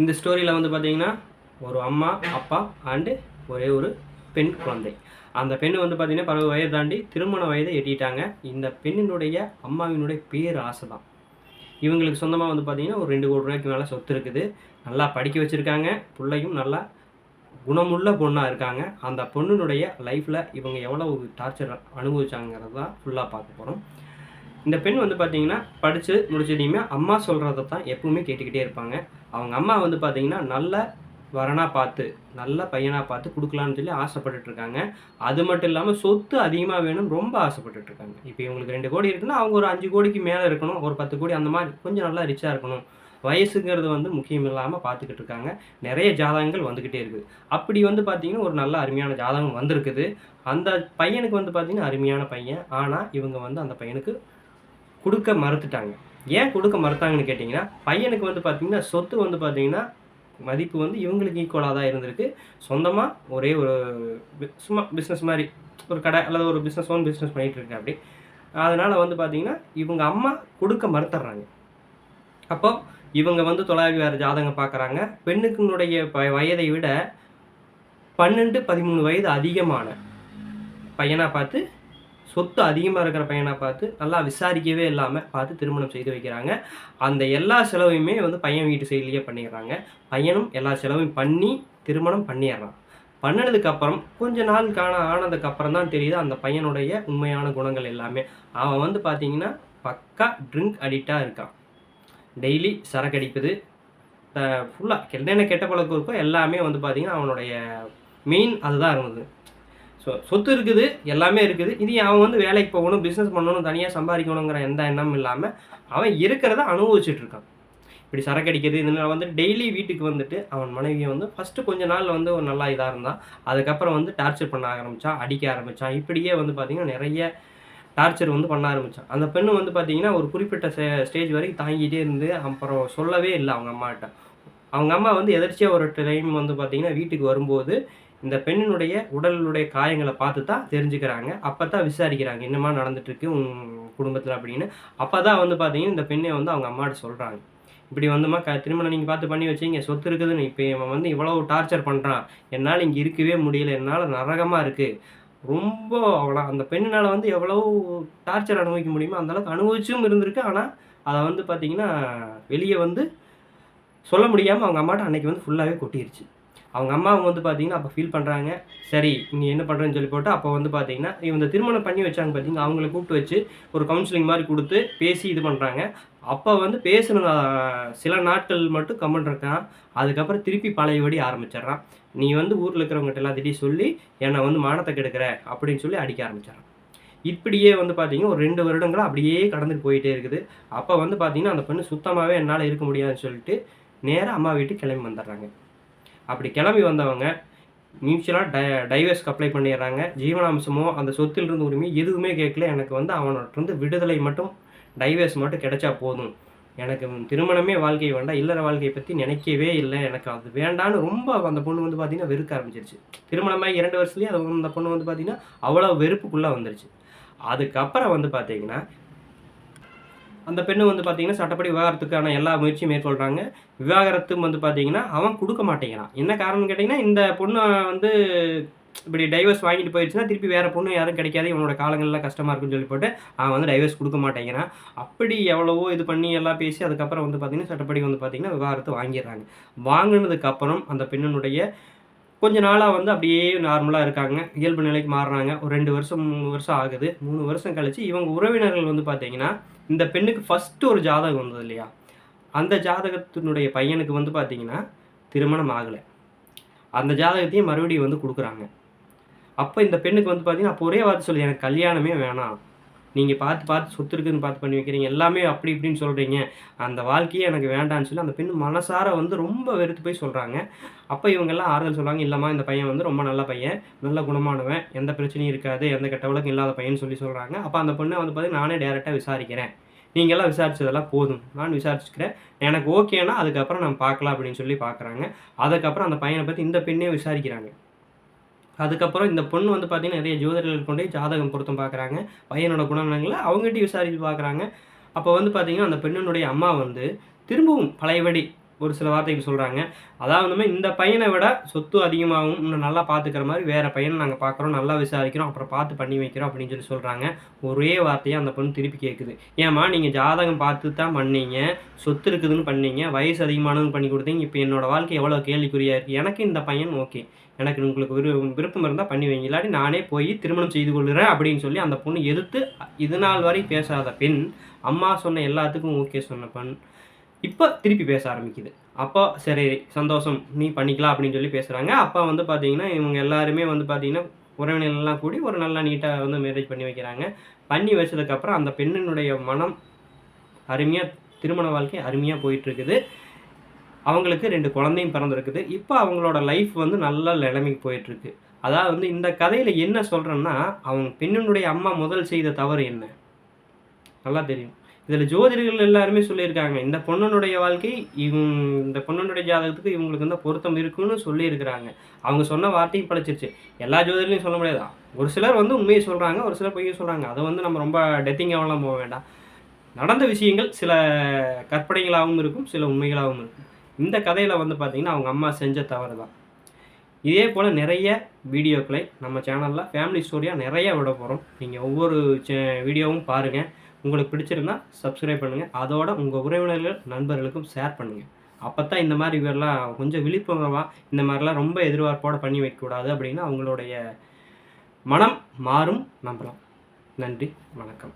இந்த ஸ்டோரியில் வந்து பார்த்தீங்கன்னா ஒரு அம்மா, அப்பா அண்டு ஒரே ஒரு பெண் குழந்தை. அந்த பெண் வந்து பார்த்தீங்கன்னா பருவ வயது தாண்டி திருமண வயதை எட்டிட்டாங்க. இந்த பெண்ணினுடைய அம்மாவினுடைய பேர் ஆசை தான். இவங்களுக்கு சொந்தமாக வந்து பார்த்தீங்கன்னா ஒரு 2 கோடி ரூபாய்க்கு மேலே சொத்து இருக்குது. நல்லா படிக்க வச்சுருக்காங்க. பிள்ளையும் நல்லா குணமுள்ள பொண்ணாக இருக்காங்க. அந்த பொண்ணுனுடைய லைஃப்பில் இவங்க எவ்வளோ டார்ச்சர் அனுபவிச்சாங்கிறது தான் ஃபுல்லாக பார்க்க போகிறோம். இந்த பெண் வந்து பார்த்தீங்கன்னா படித்து முடிச்சதையுமே அம்மா சொல்கிறத தான் எப்பவுமே கேட்டுக்கிட்டே இருப்பாங்க. அவங்க அம்மா வந்து பார்த்தீங்கன்னா நல்ல வரனாக பார்த்து நல்ல பையனாக பார்த்து கொடுக்கலான்னு சொல்லி ஆசைப்பட்டுட்ருக்காங்க. அது மட்டும் இல்லாமல் சொத்து அதிகமாக வேணும்னு ரொம்ப ஆசைப்பட்டுட்ருக்காங்க. இப்போ இவங்களுக்கு 2 கோடி இருக்குன்னா அவங்க ஒரு 5 கோடிக்கு மேலே இருக்கணும். ஒரு 10 கோடி அந்த மாதிரி கொஞ்சம் நல்லா ரிச்சாக இருக்கணும். வயசுங்கிறது வந்து முக்கியம் இல்லாமல் பார்த்துக்கிட்டு இருக்காங்க. நிறைய ஜாதகங்கள் வந்துக்கிட்டே இருக்குது. அப்படி வந்து பார்த்தீங்கன்னா ஒரு நல்ல அருமையான ஜாதகம் வந்திருக்குது. அந்த பையனுக்கு வந்து பார்த்தீங்கன்னா அருமையான பையன். ஆனால் இவங்க வந்து அந்த பையனுக்கு கொடுக்க மறுத்துட்டாங்க. ஏன் கொடுக்க மறுத்தாங்கன்னு கேட்டிங்கன்னா, பையனுக்கு வந்து பார்த்தீங்கன்னா, சொத்து வந்து பார்த்தீங்கன்னா, மதிப்பு வந்து இவங்களுக்கு ஈக்குவலா தான் இருந்திருக்கு. சொந்தமா ஒரே ஒரு சும்மா பிசினஸ் மாரி ஒரு கடை அல்லது ஒரு ஓன் பிசினஸ் பண்ணிட்டு இருக்காப்படி. அதனால வந்து பார்த்தீங்கன்னா, இவங்க அம்மா கொடுக்க மறுத்துடுறாங்க. அப்போ இவங்க வந்து தொலைவி வேற ஜாதகம் பார்க்குறாங்க. பெண்ணுக்கினுடைய வயதை விட 12, 13 வயது அதிகமான பையனா பார்த்து சொத்து அதிகமாக இருக்கிற பையனா பார்த்து நல்லா விசாரிக்கவே இல்லாமல் பார்த்து திருமணம் செய்து வைக்கிறாங்க. அந்த எல்லா செலவையுமே வந்து பையன் வீட்டு சைட்லேயே பண்ணிடுறாங்க. பையனும் எல்லா செலவையும் பண்ணி திருமணம் பண்ணிடுறான். பண்ணினதுக்கப்புறம் கொஞ்ச நாள் ஆனதுக்கப்புறம் தான் தெரியுது அந்த பையனுடைய உண்மையான குணங்கள் எல்லாமே. அவன் வந்து பார்த்தீங்கன்னா பக்கா ட்ரிங்க் அடிக்டாக இருக்கான். டெய்லி சரக்கு அடிப்பது, ஃபுல்லாக என்னென்ன கெட்ட பழக்கம் இருக்கோ எல்லாமே வந்து பார்த்தீங்கன்னா அவனுடைய மெயின் அதுதான் இருந்தது. சொத்து இருக்குது, எல்லாமே இருக்குது. இது அவன் வந்து வேலைக்கு போகணும், பிஸ்னஸ் பண்ணணும், தனியாக சம்பாதிக்கணுங்கிற எந்த எண்ணமும் இல்லாமல் அவன் இருக்கிறத அனுபவிச்சுட்டு இருக்கான். இப்படி சரக்கு அடிக்கிறது இதனால் வந்து டெய்லி வீட்டுக்கு வந்துட்டு அவன் மனைவியை வந்து ஃபஸ்ட்டு கொஞ்ச நாள் வந்து ஒரு நல்லா இதாக இருந்தான். அதுக்கப்புறம் வந்து டார்ச்சர் பண்ண ஆரம்பித்தான், அடிக்க ஆரம்பித்தான். இப்படியே வந்து பார்த்திங்கன்னா நிறைய டார்ச்சர் வந்து பண்ண ஆரம்பித்தான். அந்த பெண்ணு வந்து பார்த்திங்கன்னா ஒரு குறிப்பிட்ட ஸ்டேஜ் வரைக்கும் தாங்கிட்டே இருந்து அப்புறம் சொல்லவே இல்லை அவங்க அம்மாட்ட. அவங்க அம்மா வந்து எதர்ச்சியாக ஒரு டைம் வந்து பார்த்திங்கன்னா வீட்டுக்கு வரும்போது இந்த பெண்ணினுடைய உடலுடைய காயங்களை பார்த்து தான் தெரிஞ்சுக்கிறாங்க. அப்போ தான் விசாரிக்கிறாங்க, என்னமா நடந்துட்டுருக்கு உன் குடும்பத்தில் அப்படின்னு. அப்போ தான் வந்து பார்த்தீங்கன்னா இந்த பெண்ணை வந்து அவங்க அம்மாட்ட சொல்கிறாங்க, இப்படி வந்துமா திருமணம் நீங்கள் பார்த்து பண்ணி வச்சிங்க, சொத்து இருக்குதுன்னு இப்போ இவன் வந்து இவ்வளோ டார்ச்சர் பண்ணுறான், என்னால் இங்கே இருக்கவே முடியல, என்னால் நரகமாக இருக்குது. ரொம்ப அவ்வளோ அந்த பெண்ணினால் வந்து எவ்வளோ டார்ச்சர் அனுபவிக்க முடியுமோ அந்தளவுக்கு அனுபவிச்சும் இருந்திருக்கு. ஆனால் அதை வந்து பார்த்திங்கன்னா வெளியே வந்து சொல்ல முடியாமல் அவங்க அம்மாட்ட அன்றைக்கி வந்து ஃபுல்லாகவே கொட்டிருச்சு. அவங்க அம்மாவும் வந்து பார்த்தீங்கன்னா அப்போ ஃபீல் பண்ணுறாங்க. சரி நீ என்ன பண்ணுறேன்னு சொல்லி போட்டு அப்போ வந்து பார்த்தீங்கன்னா இவங்க திருமணம் பண்ணி வச்சாங்க பார்த்தீங்கன்னா, அவங்கள கூப்பிட்டு வச்சு ஒரு கவுன்சிலிங் மாதிரி கொடுத்து பேசி இது பண்ணுறாங்க. அப்போ வந்து பேசின சில நாட்கள் மட்டும் கம்முன்னு இருக்கான். அதுக்கப்புறம் திருப்பி பழையபடி ஆரம்பிச்சிடுறான். நீ வந்து ஊரில் இருக்கிறவங்ககிட்ட எல்லாத்திட்டையும் சொல்லி என்னை வந்து மானத்தை கெடுக்கிற அப்படின்னு சொல்லி அடிக்க ஆரம்பிச்சிடறான். இப்படியே வந்து பார்த்தீங்கன்னா ஒரு 2 வருடங்களாக அப்படியே கடந்துட்டு போயிட்டே இருக்குது. அப்போ வந்து பார்த்தீங்கன்னா அந்த பெண்ணு சுத்தமாகவே என்னால் இருக்க முடியாதுன்னு சொல்லிட்டு நேராக அம்மா வீட்டுக்கு கிளம்பி வந்துடுறாங்க. அப்படி கிளம்பி வந்தவங்க மியூச்சுவலாக டைவர்ஸ்க்கு அப்ளை பண்ணிடுறாங்க. ஜீவனாம்சமோ அந்த சொத்திலிருந்து உரிமை எதுவுமே கேட்கல. எனக்கு வந்து அவன்கிட்ட விடுதலை மட்டும், டைவர்ஸ் மட்டும் கிடைச்சா போதும், எனக்கு திருமணமே வாழ்க்கை வேண்டாம், இல்லற வாழ்க்கையை பற்றி நினைக்கவே இல்லை, எனக்கு அது வேண்டான்னு ரொம்ப அந்த பொண்ணு வந்து பார்த்திங்கன்னா வெறுக்க ஆரம்பிச்சிருச்சு. திருமணமாக 2 வருஷத்துலேயே அது அந்த பொண்ணு வந்து பார்த்திங்கன்னா அவ்வளோ வெறுப்புக்குள்ளே வந்துருச்சு. அதுக்கப்புறம் வந்து பார்த்திங்கன்னா அந்த பெண்ணு வந்து பார்த்தீங்கன்னா சட்டப்படி விவாகரத்துக்கான எல்லா முயற்சியும் மேற்கொள்கிறாங்க. விவாகரத்தும் வந்து பார்த்தீங்கன்னா அவன் கொடுக்க மாட்டேங்கிறான். என்ன காரணம்னு கேட்டிங்கன்னா, இந்த பொண்ணை வந்து இப்படி டைவர்ஸ் வாங்கிட்டு போயிடுச்சுன்னா திருப்பி வேறு பொண்ணு யாரும் கிடைக்காது, இவனோட காலங்கள்லாம் கஷ்டமாக இருக்குன்னு சொல்லி போட்டு அவன் வந்து டைவர்ஸ் கொடுக்க மாட்டேங்கிறான். அப்படி எவ்வளவோ இது பண்ணி எல்லாம் பேசி அதுக்கப்புறம் வந்து பார்த்திங்கன்னா சட்டப்படி வந்து பார்த்திங்கன்னா விவாகரத்து வாங்கிடுறாங்க. வாங்கினதுக்கப்புறம் அந்த பெண்ணினுடைய கொஞ்ச நாளாக வந்து அப்படியே நார்மலாக இருக்காங்க. இயல்பு நிலைக்கு மாறுறாங்க. ஒரு 2 வருஷம் 3 வருஷம் ஆகுது. 3 வருஷம் கழிச்சு இவங்க உறவினர்கள் வந்து பார்த்தீங்கன்னா, இந்த பெண்ணுக்கு ஃபஸ்ட்டு ஒரு ஜாதகம் வந்தது இல்லையா? அந்த ஜாதகத்தினுடைய பையனுக்கு வந்து பார்த்தீங்கன்னா, திருமணம் ஆகலை. அந்த ஜாதகத்தையும் மறுபடியும் வந்து குடுக்குறாங்க. அப்போ இந்த பெண்ணுக்கு வந்து பார்த்தீங்கன்னா, அப்போ ஒரே வார்த்தை சொல்லுது, எனக்கு கல்யாணமே வேணாம். நீங்கள் பார்த்து சொத்து இருக்குதுன்னு பார்த்து பண்ணி வைக்கிறீங்க. எல்லாமே அப்படி இப்படின்னு சொல்கிறீங்க. அந்த வாழ்க்கையே எனக்கு வேண்டான்னு சொல்லி அந்த பெண் மனசார வந்து ரொம்ப வெறுத்து போய் சொல்கிறாங்க. அப்போ இவங்கெல்லாம் ஆறுதல் சொல்கிறாங்க, இல்லைம்மா இந்த பையன் வந்து ரொம்ப நல்ல பையன், நல்ல குணமானவன், எந்த பிரச்சனையும் இருக்காது, எந்த கெட்ட வழக்கம் இல்லாத பையன்னு சொல்லி சொல்கிறாங்க. அப்போ அந்த பொண்ணை வந்து பார்த்தீங்கன்னா, நானே டேரெக்டாக விசாரிக்கிறேன். நீங்கள்லாம் விசாரிச்சதெல்லாம் போதும், நான் விசாரிச்சுக்கிறேன், எனக்கு ஓகேனா அதுக்கப்புறம் நம்ம பார்க்கலாம் அப்படின்னு சொல்லி பார்க்குறாங்க. அதுக்கப்புறம் அந்த பையனை பற்றி இந்த பெண்ணே விசாரிக்கிறாங்க. அதுக்கப்புறம் இந்த பொண்ணு வந்து பார்த்தீங்கன்னா நிறைய ஜோதிடர்கள் கொண்டு ஜாதகம் பொருத்தம் பார்க்குறாங்க. பையனோட குணநலங்களை அவங்ககிட்டயும் விசாரித்து பார்க்குறாங்க. அப்போ வந்து பார்த்தீங்கன்னா அந்த பெண்ணினுடைய அம்மா வந்து திரும்பவும் பழையபடி ஒரு சில வார்த்தைகள் சொல்கிறாங்க. அதாவது இந்த பையனை விட சொத்து அதிகமாகவும் இன்னும் நல்லா பார்த்துக்கிற மாதிரி வேறு பையனை நாங்கள் பார்க்குறோம், நல்லா விசாரிக்கிறோம், அப்புறம் பார்த்து பண்ணி வைக்கிறோம் அப்படின்னு சொல்லி சொல்கிறாங்க. ஒரே வார்த்தையாக அந்த பொண்ணு திருப்பி கேட்குது, ஏம்மா நீங்கள் ஜாதகம் பார்த்து தான் பண்ணீங்க, சொத்து இருக்குதுன்னு பண்ணீங்க, வயசு அதிகமானதுன்னு பண்ணி கொடுத்தீங்க, இப்போ என்னோடய வாழ்க்கை எவ்வளோ கேள்விக்குறியாக இருக்குது. எனக்கு இந்த பையன் ஓகே, எனக்கு உங்களுக்கு விருப்பம் இருந்தால் பண்ணி வைங்க, இல்லாட்டி நானே போய் திருமணம் செய்து கொள்கிறேன் அப்படின்னு சொல்லி அந்த பொண்ணு எதிர்த்து இது நாள் வரை பேசாத பெண், அம்மா சொன்ன எல்லாத்துக்கும் ஓகே சொன்ன பெண் இப்போ திருப்பி பேச ஆரம்பிக்குது. அப்போ சரி சந்தோஷம் நீ பண்ணிக்கலாம் அப்படின்னு சொல்லி பேசுகிறாங்க. அப்போ பார்த்தீங்கன்னா இவங்க எல்லாருமே பார்த்தீங்கன்னா உறவினர்கள்லாம் கூடி ஒரு நல்லா நீட்டாக மேரேஜ் பண்ணி வைக்கிறாங்க. பண்ணி வச்சதுக்கப்புறம் அந்த பெண்ணினுடைய மனம் அருமையாக, திருமண வாழ்க்கை அருமையாக போயிட்டுருக்குது. அவங்களுக்கு 2 குழந்தையும் பிறந்திருக்குது. இப்போ அவங்களோட லைஃப் நல்ல நிலைமைக்கு போயிட்டுருக்கு. அதாவது இந்த கதையில் என்ன சொல்கிறேன்னா, அவங்க பெண்ணினுடைய அம்மா முதல் செய்த தவறு என்ன? நல்லா தெரியும். இதில் ஜோதிடர்கள் எல்லாருமே சொல்லியிருக்காங்க, இந்த பொண்ணுனுடைய வாழ்க்கை இந்த பொண்ணுனுடைய ஜாதகத்துக்கு இவங்களுக்கு பொருத்தம் இருக்குன்னு சொல்லியிருக்கிறாங்க. அவங்க சொன்ன வார்த்தையும் பழிச்சிருச்சு. எல்லா ஜோதிடர்களையும் சொல்ல முடியாது. ஒரு சிலர் உண்மையை சொல்கிறாங்க, ஒரு சிலர் பொய்யை சொல்கிறாங்க. அதை நம்ம ரொம்ப டெத்திங்காகலாம் போக வேண்டாம். நடந்த விஷயங்கள் சில கற்பனைகளாகவும் இருக்கும், சில உண்மைகளாகவும் இருக்கும். இந்த கதையில் பார்த்தீங்கன்னா அவங்க அம்மா செஞ்ச தவறு தான். இதே போல் நிறைய வீடியோக்களை நம்ம சேனலில் ஃபேமிலி ஸ்டோரியாக நிறைய விட போகிறோம். நீங்கள் ஒவ்வொரு வீடியோவும் பாருங்கள். உங்களுக்கு பிடிச்சிருந்தா சப்ஸ்கிரைப் பண்ணுங்கள். அதோட உங்கள் உறவினர்கள் நண்பர்களுக்கும் ஷேர் பண்ணுங்கள். அப்போ தான் இந்த மாதிரி இதெல்லாம் கொஞ்சம் விழிப்புணர்வாக இந்த மாதிரிலாம் ரொம்ப எதிர்பார்ப்போடு பண்ணி வைக்கக்கூடாது அப்படின்னு அவங்களுடைய மனம் மாறும் நம்பலாம். நன்றி, வணக்கம்.